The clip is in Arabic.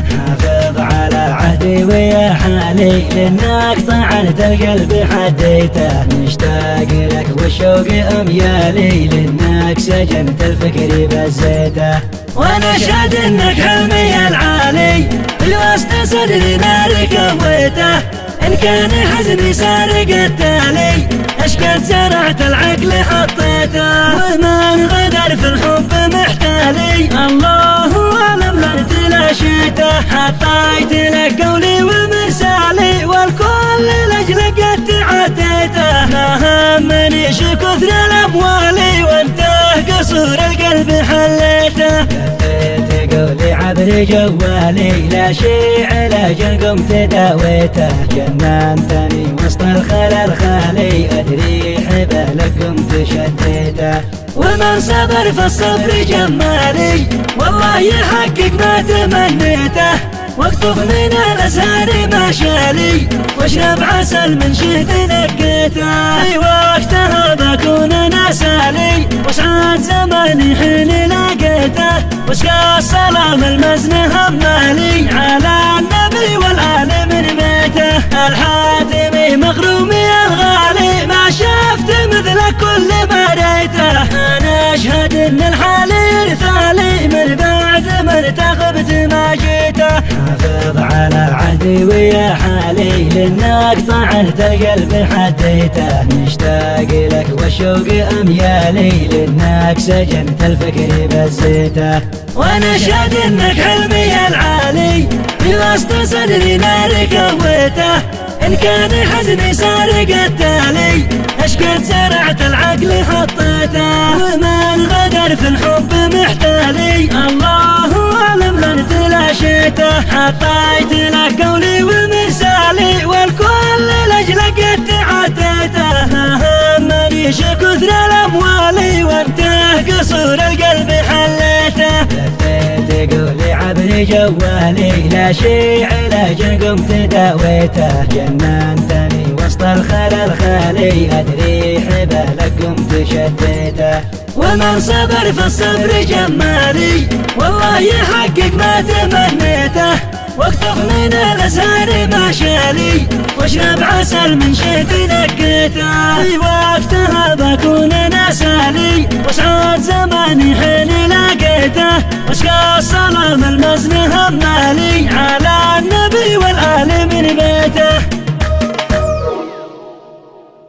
حافظ على عهدي ويا حالي، لانك طعنت القلب حديته. مشتاق لك والشوق اميالي، لانك سجنت الفكر بزيته. وانا اشهد انك حلمي العالي، في وسط صدري نار كويته. ان كان حزني سارق التالي، اشقد زرعت العقل حطيته. ومن غدر في الحب محتالي، الله اعلم لن تلاشيته. حطيت لك قولي ومرسالي، والكل لاجلك قد تعديته. ما همني شو كثر الاموالي، وانت قصور القلب حليته. لفيت قولي عبر جوالي، لا شيء علاج قمت داويته. جننتني وسط الخلا الخالي، ادري حبالك قمت شديته. ومن صبر فالصبر جمالي، والله يحقق ما تمنيته. واقطف من الازهار ما شالي، واشرب عسل من شهد نقيته. في وقتها بكون انا سالي، وسعاد زماني حين لقيته. واسقى السلام المزن همالي، على النبي والآل من بيته. الحاتمي مغرومي الغالي، ما شفت مثل كل ما ريته. انا اشهد ان الحال يرثالي، من بعد ما ارتقبت ما جيته. حافظ على عهدي ويا حالي، لانك طعنت القلب حديته. مشتاق لك والشوق اميالي، لانك سجنت الفكر بزيته. وانا اشهد انك حلمي العالي، في وسط صدري نار كويته. ان كان حزني سارق التالي، اشقد زرعت العقل حطيته. ومن غدر في الحب محتالي، الله اعلم لن تلاشيته. حطيت لك قولي ومرسالي، والكل لاجلك قد تعديته. همني شو كثر الاموالي، وانت قصور القلب حليته. لفيت قولي عبر جوالي، لا شيء علاج قمت داويته. جننتني وسط الخلا الخالي، ادري حبالك قمت شديته. ومن صبر فالصبر جمالي، والله يحقق ما تمنيته. واقطف من الازهار ما شالي، واشرب عسل من شهد نقيته. في وقتها بكون انا سالي، وسعاد زماني حين لقيته. واسقى السلام المزن همالي، على